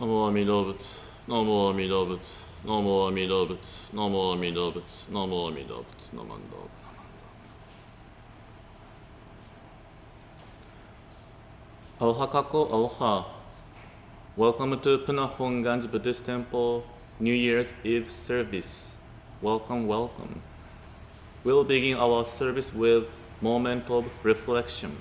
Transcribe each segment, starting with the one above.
Namo Amida Butsu. Namo Amida Butsu. Namo Amida Butsu. Namo Amida Butsu. Namo Amida Butsu. Namanda. Aloha kako, aloha. Welcome to Punahonganji Buddhist Temple New Year's Eve service. Welcome, welcome. We'll begin our service with moment of reflection.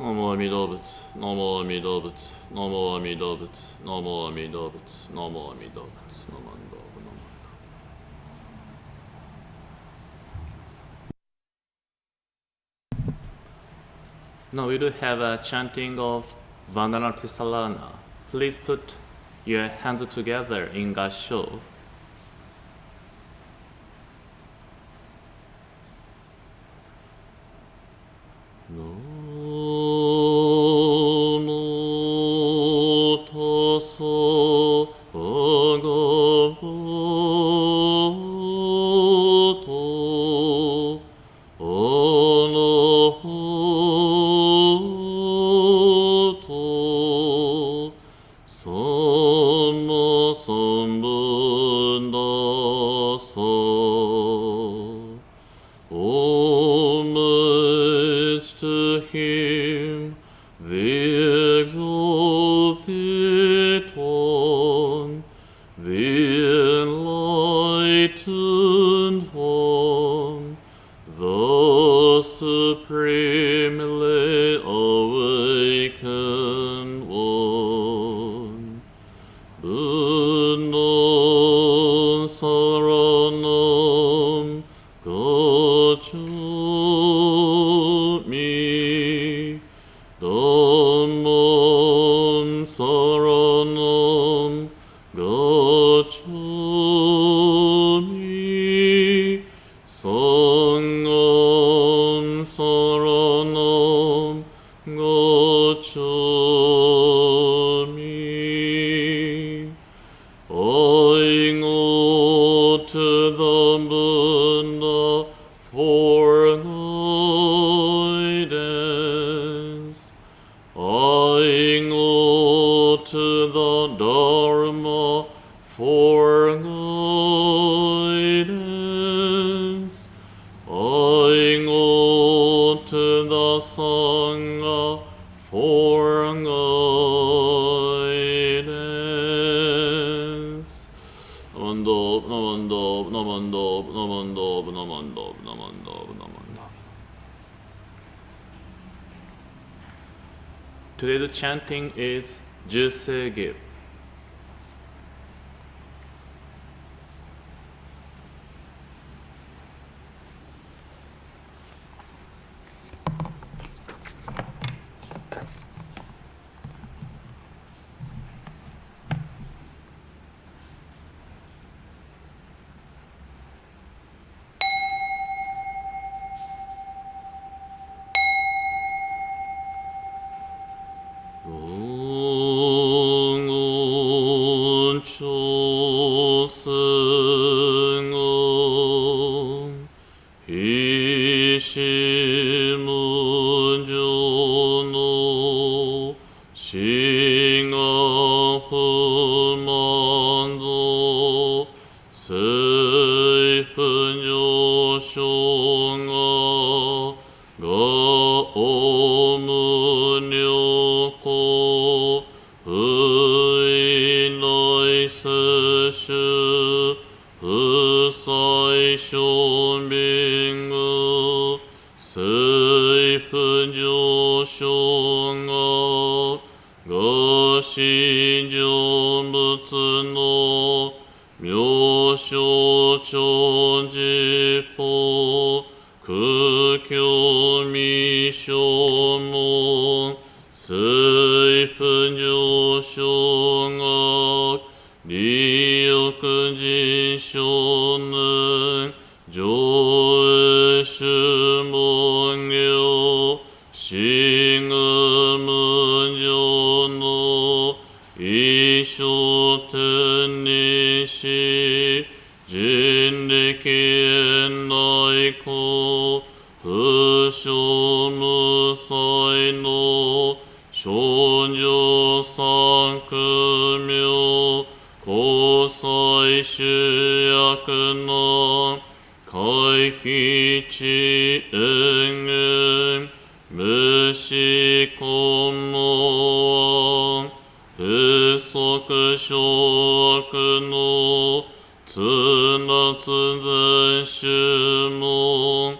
Namo Amida Butsu. Namo Amida Butsu. Namo Amida Butsu. Namo Amida Butsu. Namo Amida Butsu. Namanda. Now we will have a chanting of Vandana Ti-Sarana. Please put your hands together in Gassho. Homage to him, the exalted one, the enlightened one, the supremely awakened one. Buddha Saranam Gacchami, Dhammam Saranam Gacchami, Sangham Saranam Gacchami. I go to the Buddha for guidance. I go to the Dharma for guidance. I go to the Sangha for guidance. Namanda. Today's chanting is Jusei Give. 싱어후만도 세主不再証明が水分上昇が心成仏の妙正長寺法空境未消門水分上昇が利欲人少年上主門行真我無常の一生天にし人力縁内向不詳無才の少女三苦名交際主役の回避地縁縁無視根門不足小悪のつなつ全主門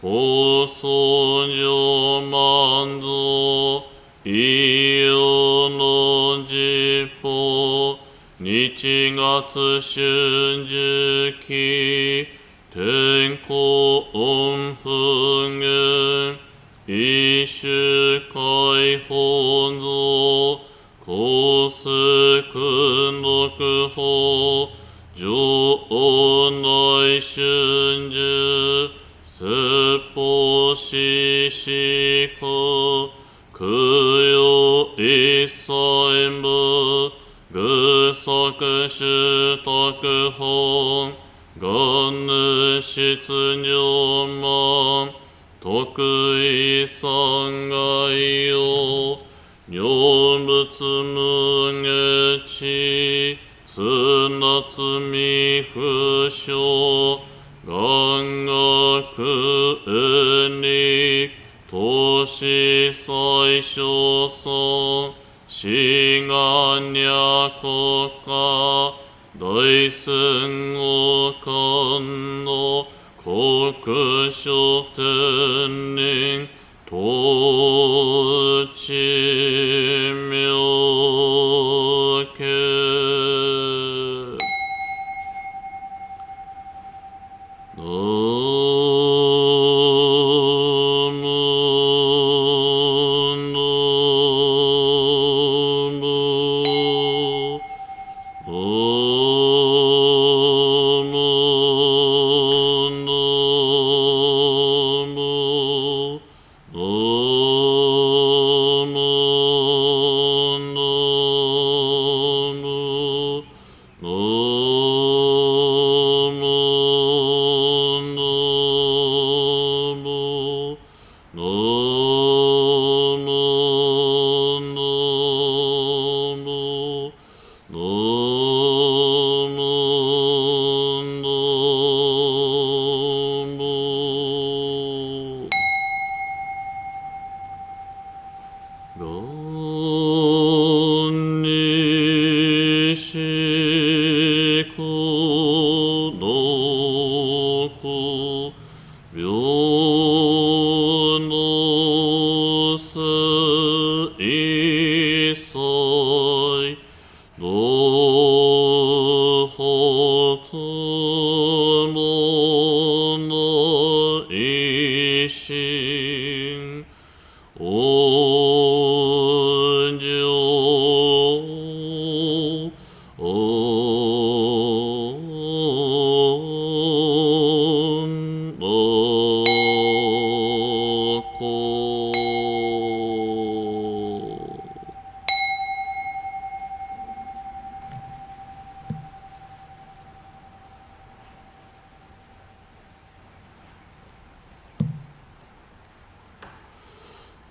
高僧上満蔵異様の実法日月春樹期天候音符言一種解放像高数訓読法上内春樹説法師思考供養一切無具足主徳本願主出如満得意三害用妙仏無下知つなつみ不詳願学に投資最小尊志願略国家大戦王官の国書天人統治妙家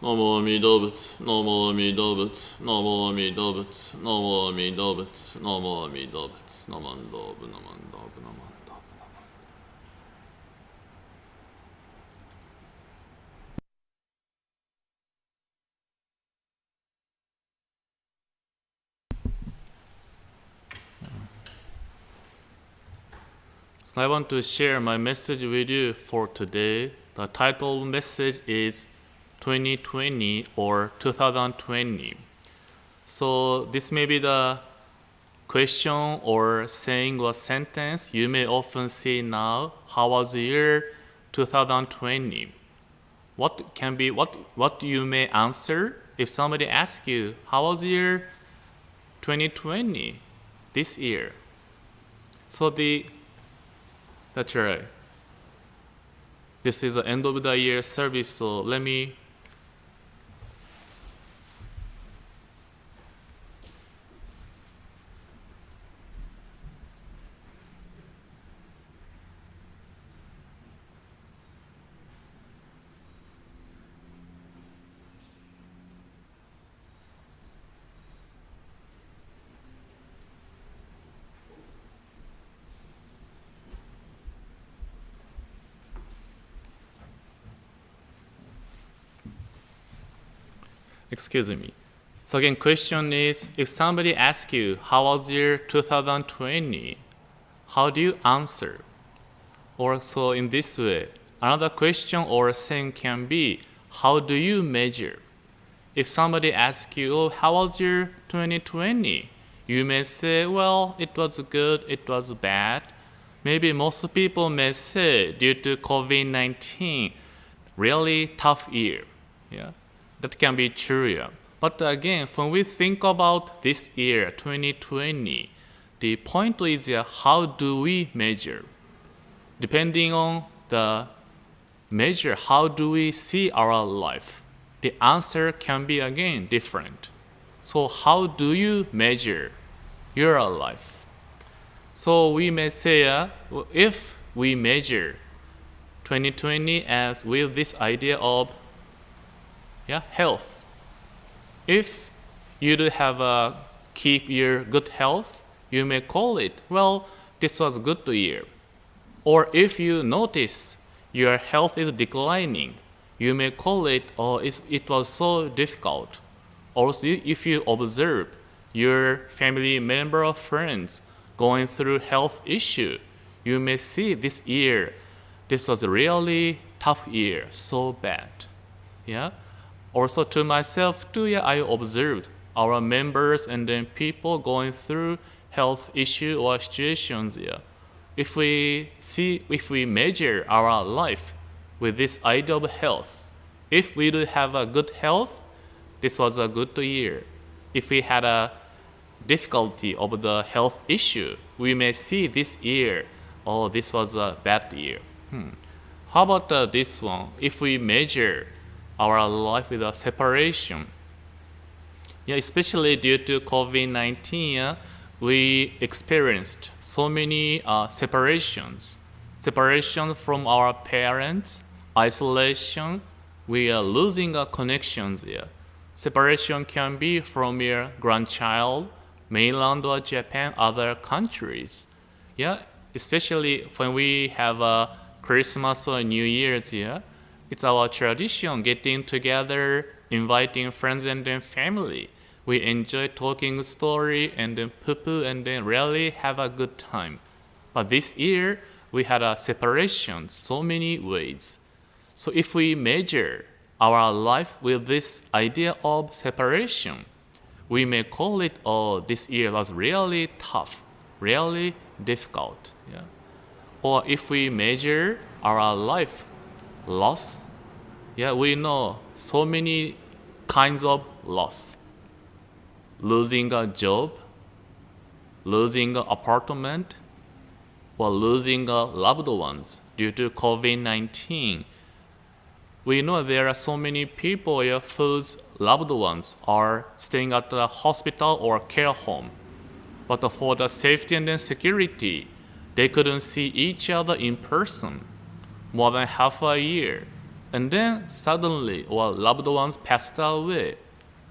ナモアミダ仏、ナモアミダ仏、ナモアミダ仏、ナモアミダ仏、ナモアミダ仏、ナマンダーブ、ナマンダーブ、ナマンダーブ。So I want to share my message with you for today. The title message is 2020 or 2020. So this may be the question or saying or sentence you may often see now. How was the year 2020? What you may answer if somebody asks you, how was the year 2020 this year? So that's right. This is the end of the year service, so let me excuse me. So again, question is, if somebody asks you, how was year 2020? How do you answer? Or so in this way, another question or saying can be, how do you measure? If somebody asks you, oh, how was your 2020? You may say, well, it was good, it was bad. Maybe most people may say, due to COVID-19, really tough year. Yeah, that can be true. Yeah. But again, when we think about this year, 2020, the point is how do we measure? Depending on the measure, how do we see our life? The answer can be again different. So how do you measure your life? So we may say, if we measure 2020 as with this idea of health, if you do have keep your good health, you may call it, well, this was good year. Or if you notice your health is declining, you may call it, oh, it was so difficult. Also, if you observe your family member or friends going through health issue, you may see this year, this was a really tough year, so bad. Yeah. Also to myself too, I observed our members and then people going through health issue or situations. Yeah. If we measure our life with this idea of health, if we do have a good health, this was a good year. If we had a difficulty of the health issue, we may see this year, oh, this was a bad year. How about this one? If we measure our life with a separation, especially due to COVID-19, we experienced so many separations. Separation from our parents, isolation, we are losing connections here. Separation can be from your grandchild, mainland or Japan, other countries. Especially when we have Christmas or New Year's here, it's our tradition getting together, inviting friends and then family. We enjoy talking story and then poo-poo and then really have a good time. But this year, we had a separation so many ways. So if we measure our life with this idea of separation, we may call it, oh, this year was really tough, really difficult. Or if we measure our life loss, we know so many kinds of loss. Losing a job, losing an apartment, or losing loved ones due to COVID-19. We know there are so many people whose loved ones are staying at the hospital or care home. But for the safety and security, they couldn't see each other in person more than half a year. And then suddenly, loved ones passed away.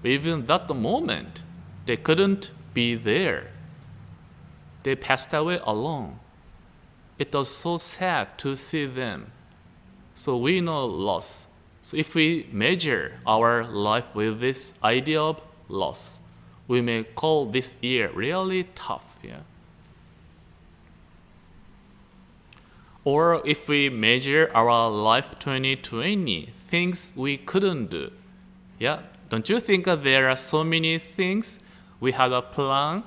Even that moment, they couldn't be there. They passed away alone. It was so sad to see them. So we know loss. So if we measure our life with this idea of loss, we may call this year really tough. Or if we measure our life 2020, things we couldn't do. Yeah, don't you think there are so many things? We had a plan,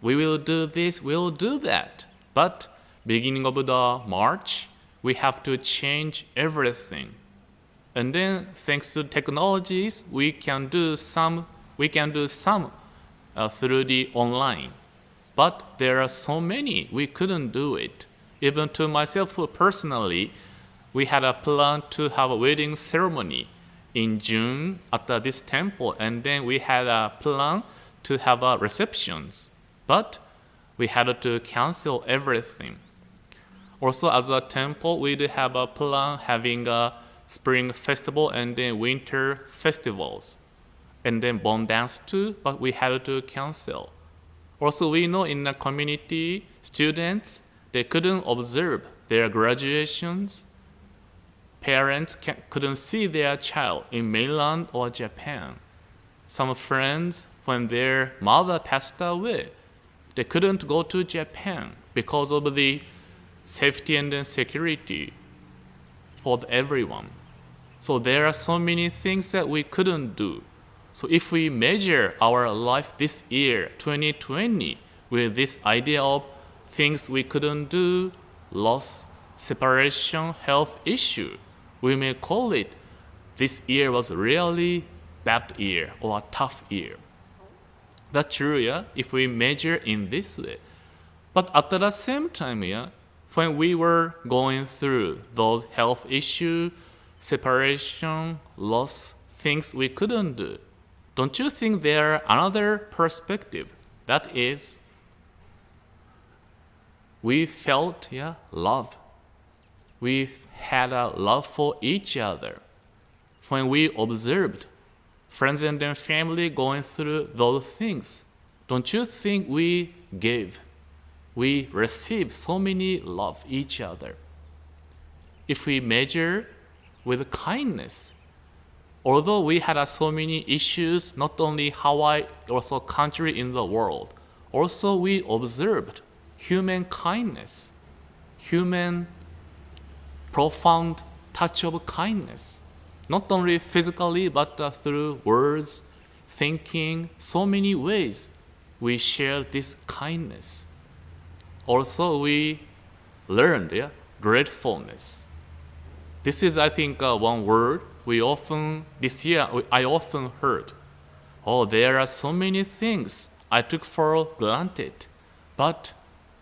we will do this, we'll do that. But beginning of the March, we have to change everything. And then thanks to technologies, we can do some through the online. But there are so many, we couldn't do it. Even to myself personally, we had a plan to have a wedding ceremony in June at this temple, and then we had a plan to have receptions. But we had to cancel everything. Also, as a temple, we do have a plan having a spring festival and then winter festivals, and then Bon dance too, but we had to cancel. Also, we know in the community, students, they couldn't observe their graduations. Parents couldn't see their child in mainland or Japan. Some friends, when their mother passed away, they couldn't go to Japan because of the safety and security for everyone. So there are so many things that we couldn't do. So if we measure our life this year, 2020, with this idea of things we couldn't do, loss, separation, health issue, we may call it this year was really bad year or a tough year. That's true, yeah, if we measure in this way. But at the same time, yeah, when we were going through those health issues, separation, loss, things we couldn't do, don't you think there another perspective? That is, we felt love. We had a love for each other. When we observed friends and their family going through those things, don't you think we received so many love each other? If we measure with kindness, although we had so many issues, not only Hawaii, also country in the world, also we observed human kindness, human profound touch of kindness, not only physically, but through words, thinking, so many ways we share this kindness. Also, we learned gratefulness. This is, I think, one word I often heard. Oh, there are so many things I took for granted, but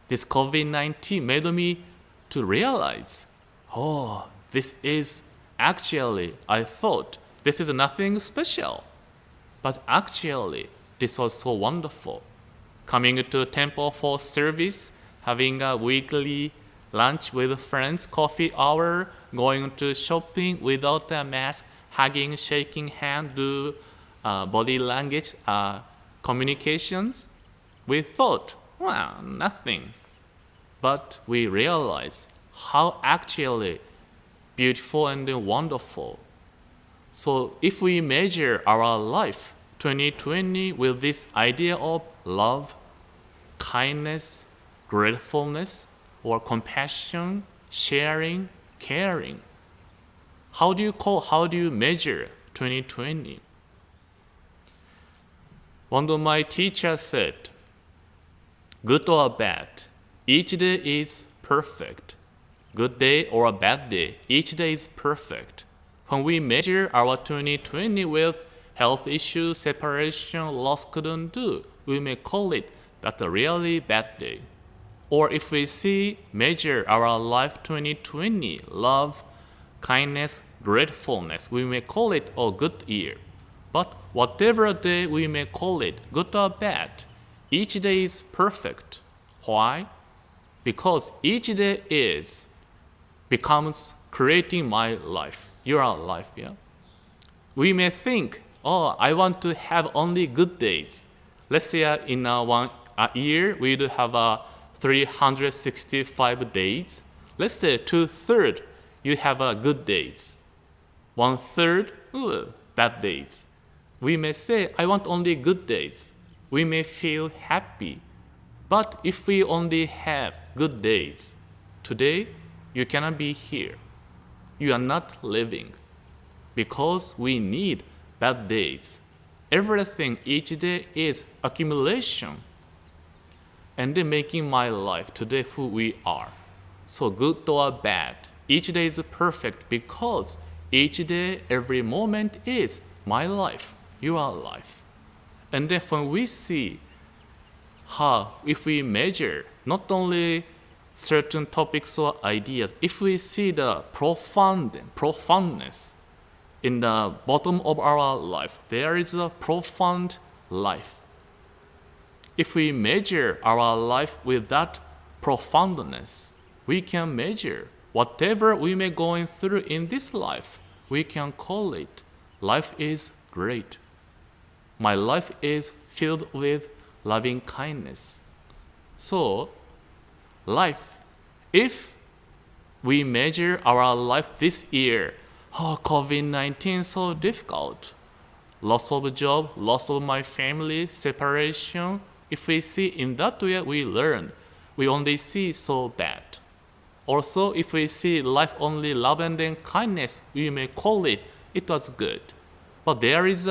this COVID-19 made me to realize, oh, this is actually, I thought this is nothing special, but actually this was so wonderful. Coming to temple for service, having a weekly lunch with friends, coffee hour, going to shopping without a mask, hugging, shaking hand, do body language communications. We thought, well, nothing. But we realized how actually beautiful and wonderful. So if we measure our life 2020 with this idea of love, kindness, gratefulness, or compassion, sharing, caring, how do you measure 2020? One of my teachers said, good or bad, each day is perfect. Good day or a bad day, each day is perfect. When we measure our 2020 with health issues, separation, loss couldn't do, we may call it that's a really bad day. Or if we measure our life 2020, love, kindness, gratefulness, we may call it a good year. But whatever day we may call it, good or bad, each day is perfect. Why? Because each day becomes creating my life, your life, yeah? We may think, oh, I want to have only good days. Let's say in a year, we do have 365 days. Let's say 2/3, you have good days. 1/3, bad days. We may say, I want only good days. We may feel happy. But if we only have good days, today you cannot be here. You are not living. Because we need bad days. Everything each day is accumulation. And then making my life today who we are. So good or bad, each day is perfect because each day, every moment is my life, your life. And then when we see how, if we measure not only certain topics or ideas, if we see the profoundness in the bottom of our life, there is a profound life. If we measure our life with that profoundness, we can measure whatever we may going through in this life. We can call it, life is great. My life is filled with loving kindness. So, life, if we measure our life this year, COVID-19 so difficult, loss of job, loss of my family, separation, if we see in that way, we learn. We only see so bad. Also, if we see life only love and then kindness, we may call it, it was good. But there is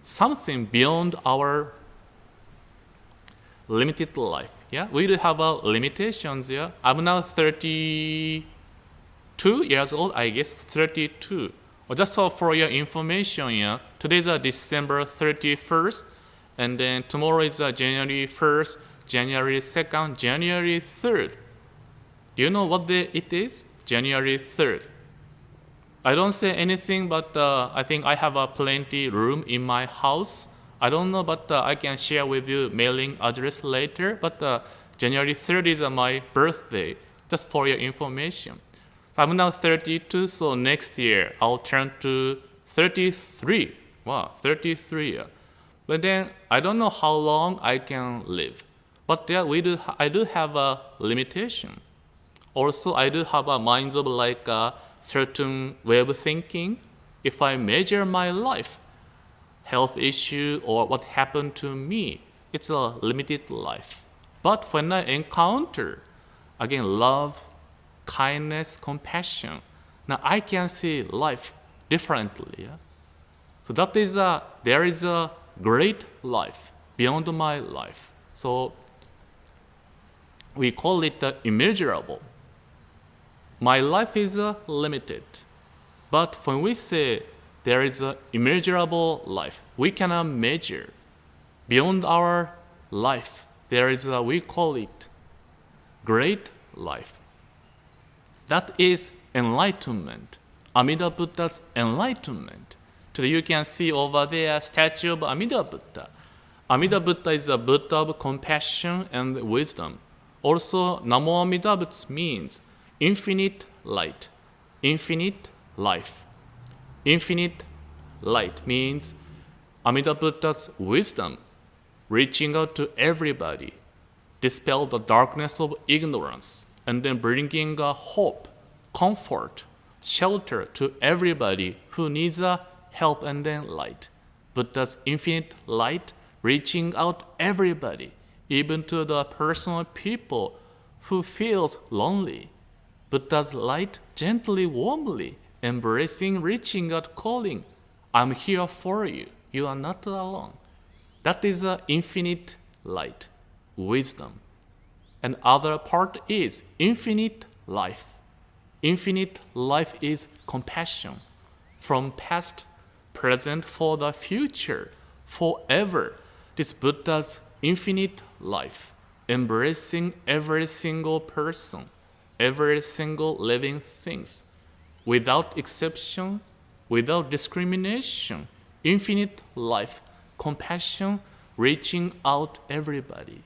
something beyond our limited life. Yeah, we do have limitations. Yeah, I'm now 32 years old. I guess 32. Just for your information, yeah, today is December 31st, and then tomorrow is January 1st, January 2nd, January 3rd. Do you know what day it is? January 3rd. I don't say anything, but I think I have plenty room in my house. I don't know, but I can share with you mailing address later. But January 3rd is my birthday, just for your information. So I'm now 32, so next year I'll turn to 33. Wow, 33. But then I don't know how long I can live. But yeah, I do have a limitation. Also, I do have a minds of like a certain way of thinking. If I measure my life, health issue or what happened to me, it's a limited life. But when I encounter, again, love, kindness, compassion, now I can see life differently. Yeah? So that is there is a great life beyond my life. So we call it immeasurable. My life is limited. But when we say there is an immeasurable life, we cannot measure. Beyond our life, there is we call it great life. That is enlightenment. Amida Buddha's enlightenment. Today you can see over there statue of Amida Buddha. Amida Buddha is a Buddha of compassion and wisdom. Also, Namo Amida Buddha means infinite light, infinite life. Infinite light means Amida Buddha's wisdom, reaching out to everybody, dispel the darkness of ignorance, and then bringing hope, comfort, shelter to everybody who needs help and then light. Buddha's infinite light reaching out everybody, even to the personal people who feels lonely. Buddha's light gently, warmly, embracing, reaching out, calling, I'm here for you. You are not alone. That is infinite light, wisdom. And other part is infinite life. Infinite life is compassion. From past, present, for the future, forever. This Buddha's infinite life, embracing every single person, every single living things, without exception, without discrimination, infinite life, compassion, reaching out everybody.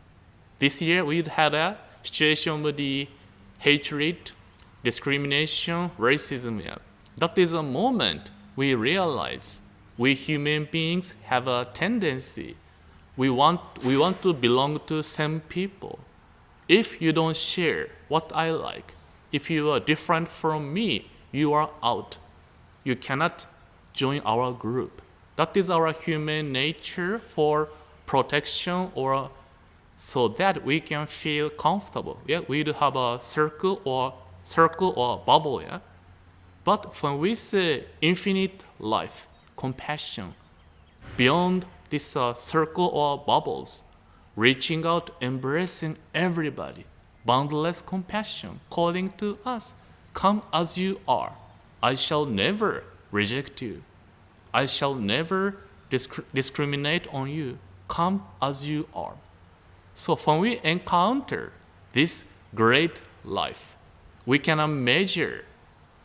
This year we had a situation with the hatred, discrimination, racism. That is a moment we realize we human beings have a tendency. We want to belong to same people. If you don't share what I like, if you are different from me, you are out. You cannot join our group. That is our human nature for protection or so that we can feel comfortable. Yeah, we do have a circle or circle or bubble, yeah? But when we say infinite life, compassion, beyond this circle or bubbles, reaching out, embracing everybody, boundless compassion, calling to us, come as you are. I shall never reject you. I shall never discriminate on you. Come as you are. So when we encounter this great life, we cannot measure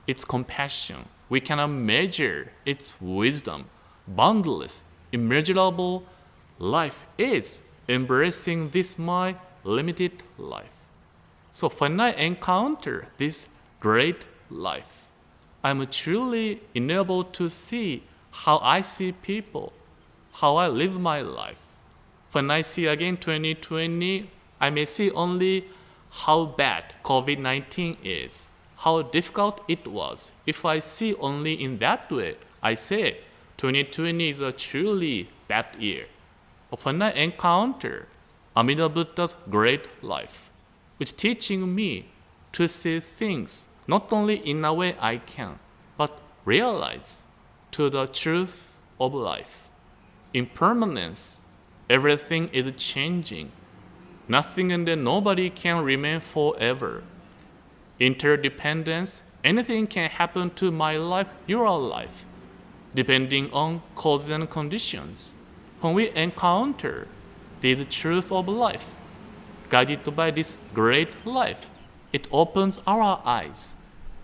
its compassion. We cannot measure its wisdom. Boundless, immeasurable life is embracing this my limited life. So when I encounter this great life, I'm truly enabled to see how I see people, how I live my life. When I see again 2020, I may see only how bad COVID-19 is, how difficult it was. If I see only in that way, I say 2020 is a truly bad year. But when I encounter Amida Buddha's great life, which teaching me to see things not only in a way I can, but realize to the truth of life. Impermanence, everything is changing. Nothing and then nobody can remain forever. Interdependence, anything can happen to my life, your life, depending on causes and conditions. When we encounter this truth of life, guided by this great life, it opens our eyes.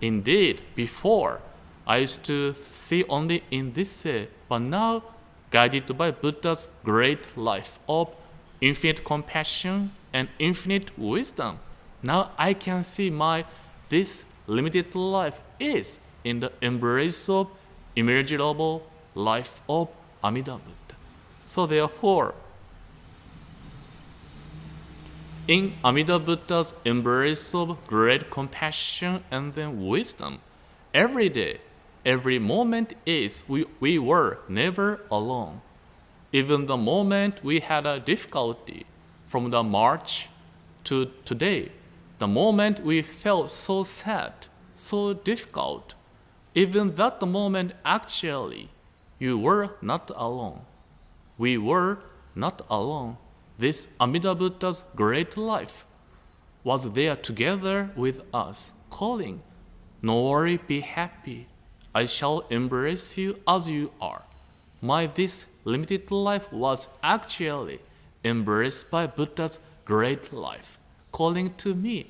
Indeed, before, I used to see only in this way, but now, guided by Buddha's great life of infinite compassion and infinite wisdom, now I can see this limited life is in the embrace of immeasurable life of Amida Buddha. So therefore, in Amida Buddha's embrace of great compassion and then wisdom, every day, every moment is we were never alone. Even the moment we had a difficulty from the March to today, the moment we felt so sad, so difficult, even that moment actually, you were not alone. We were not alone. This Amida Buddha's great life was there together with us, calling, "No worry, be happy. I shall embrace you as you are." This limited life was actually embraced by Buddha's great life, calling to me,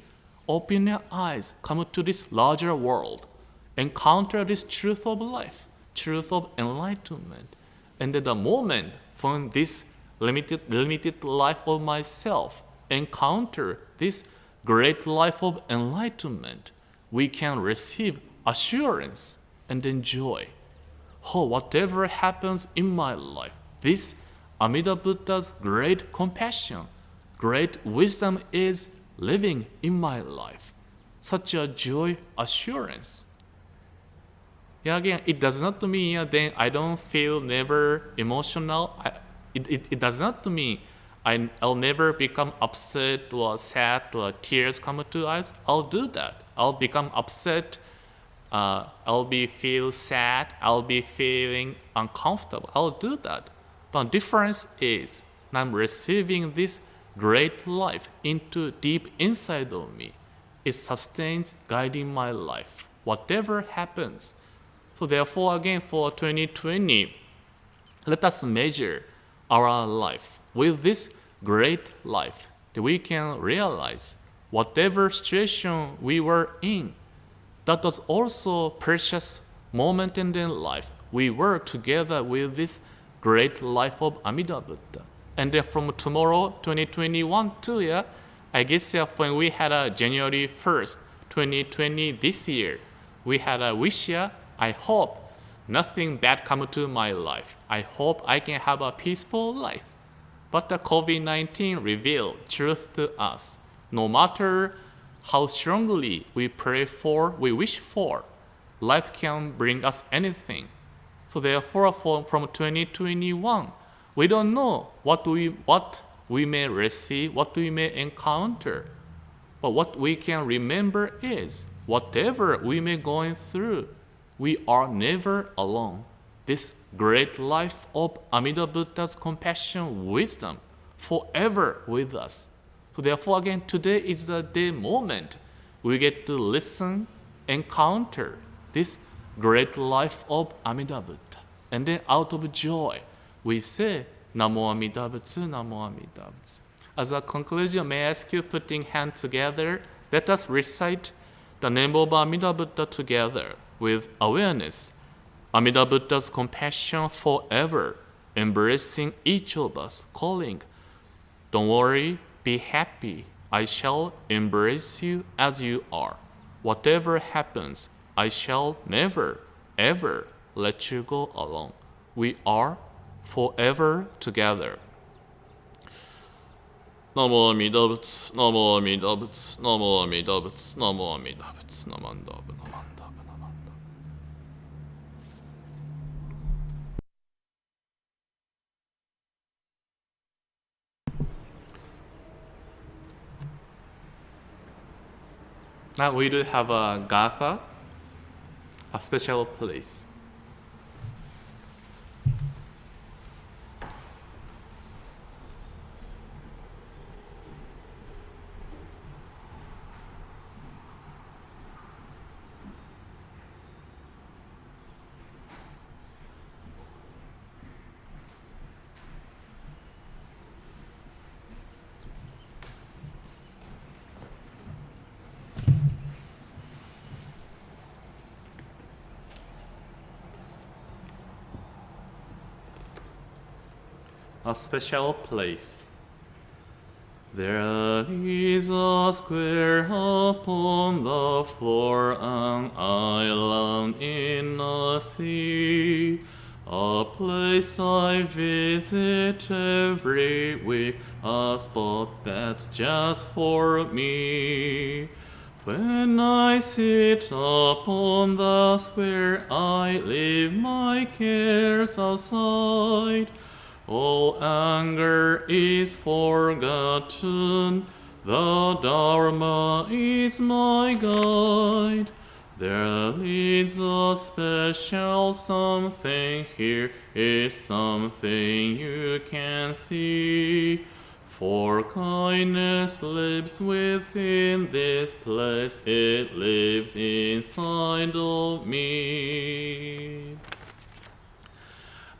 open your eyes, come to this larger world, encounter this truth of life, truth of enlightenment. And at the moment when this limited life of myself encounter this great life of enlightenment, we can receive assurance and enjoy. Whatever happens in my life, this Amida Buddha's great compassion, great wisdom is living in my life. Such a joy, assurance. Again, it does not mean then I don't feel never emotional. It does not mean I'll never become upset or sad or tears come to eyes. I'll do that. I'll become upset. I'll be feel sad. I'll be feeling uncomfortable. I'll do that. But the difference is I'm receiving this great life into deep inside of me. It sustains, guiding my life, whatever happens. So therefore, again, for 2020, let us measure our life with this great life that we can realize whatever situation we were in, that was also precious moment in their life. We were together with this great life of Amida Buddha. And then from tomorrow, 2021 too, I guess when we had a January 1st, 2020 this year, we had a wish, I hope nothing bad come to my life. I hope I can have a peaceful life. But the COVID-19 revealed truth to us. No matter how strongly we pray for, we wish for, life can bring us anything. So therefore, from 2021, we don't know what we may receive, what we may encounter. But what we can remember is Whatever we may going through, we are never alone. This great life of Amida Buddha's compassion, wisdom, forever with us. So therefore, again, today is the day moment we get to listen, encounter this great life of Amida Buddha. And then out of joy, we say, Namo Amida Butsu, Namo Amida Butsu. As a conclusion, may I ask you, putting hands together, let us recite the name of Amida Buddha together with awareness. Amida Buddha's compassion forever, embracing each of us, calling, don't worry, be happy. I shall embrace you as you are. Whatever happens, I shall never, ever let you go alone. We are forever together. Namo Amida Butsu, Namo Amida Butsu, Namo Amida Butsu, Namo Amida Butsu, Namanda Namanda Namanda. Now we do have a gatha, a special place. A special place. There is a square upon the floor, an island in the sea, a place I visit every week, a spot that's just for me. When I sit upon the square, I leave my cares aside. All anger is forgotten, the Dharma is my guide. There leads a special something, here is something you can see. For kindness lives within this place, it lives inside of me.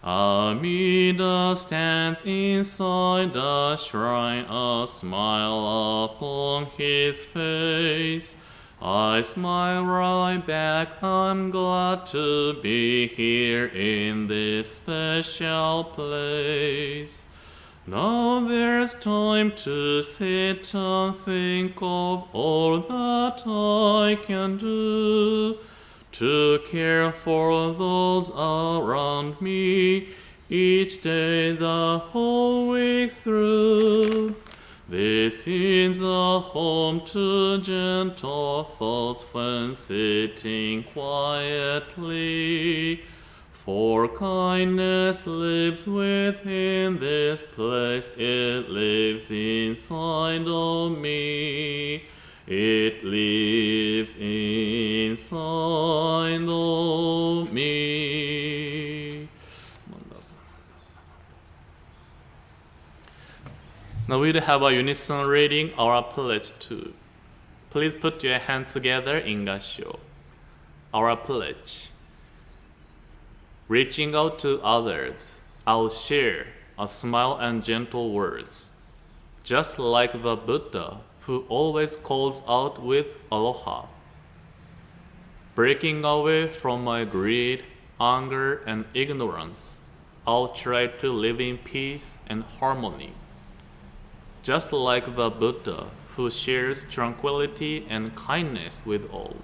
Amida stands inside the shrine, a smile upon his face. I smile right back, I'm glad to be here in this special place. Now there's time to sit and think of all that I can do, to care for those around me, each day the whole week through. This is a home to gentle thoughts when sitting quietly. For kindness lives within this place, it lives inside of me. It lives inside of me. Now we'll have a unison reading our pledge too. Please put your hands together in Gassho. Our pledge. Reaching out to others, I'll share a smile and gentle words. Just like the Buddha, who always calls out with aloha. Breaking away from my greed, anger, and ignorance, I'll try to live in peace and harmony. Just like the Buddha, who shares tranquility and kindness with all.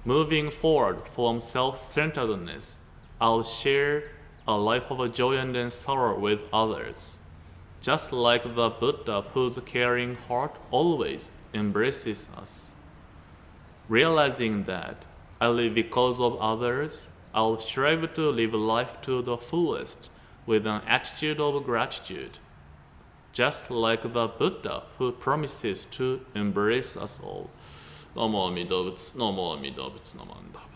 Moving forward from self-centeredness, I'll share a life of joy and then sorrow with others. Just like the Buddha, whose caring heart always embraces us. Realizing that I live because of others, I'll strive to live life to the fullest with an attitude of gratitude. Just like the Buddha, who promises to embrace us all. Namo Amida Butsu, Namo Amida Butsu, Namo Amida Butsu.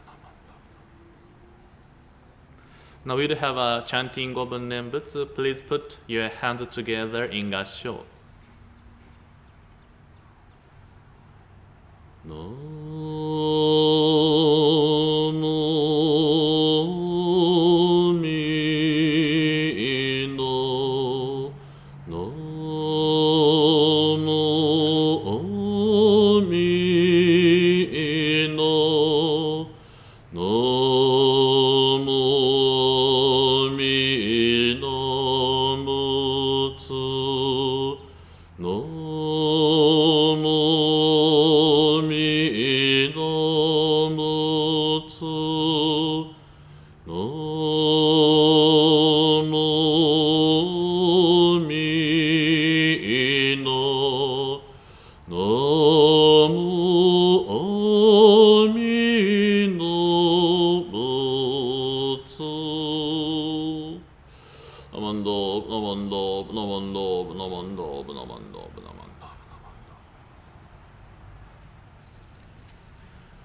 Now we'll have a chanting of Nembutsu. Please put your hands together in Gassho.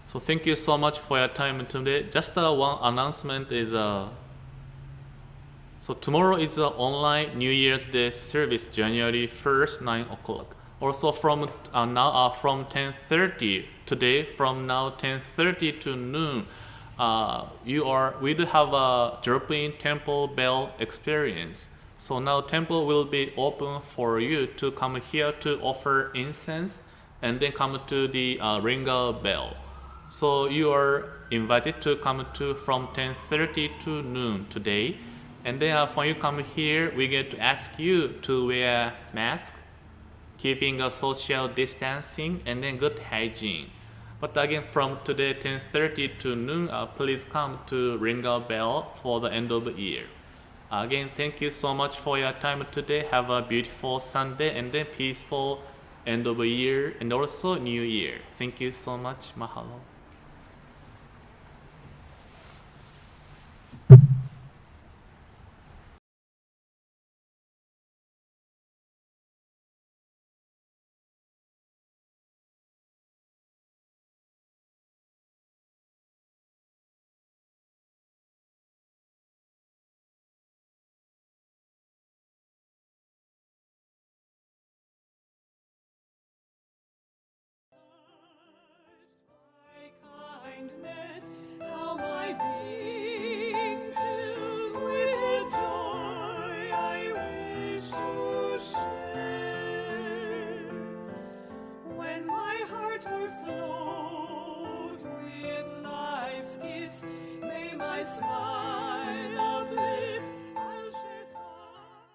So thank you so much for your time today. Just one announcement is so tomorrow is the online New Year's Day service, January 1st, 9 o'clock. Also from now from 10:30 today, from now 10:30 to noon, we do have a drop-in temple bell experience. So now temple will be open for you to come here to offer incense and then come to the ringer bell. So you are invited to come to from 10:30 to noon today. And then when you come here, we get to ask you to wear mask, keeping a social distancing and then good hygiene. But again, from today 10:30 to noon, please come to ring a bell for the end of the year. Again, thank you so much for your time today. Have a beautiful Sunday and then peaceful end of the year and also New Year. Thank you so much. Mahalo. How my being fills with joy I wish to share. When my heart overflows with life's gifts, may my smile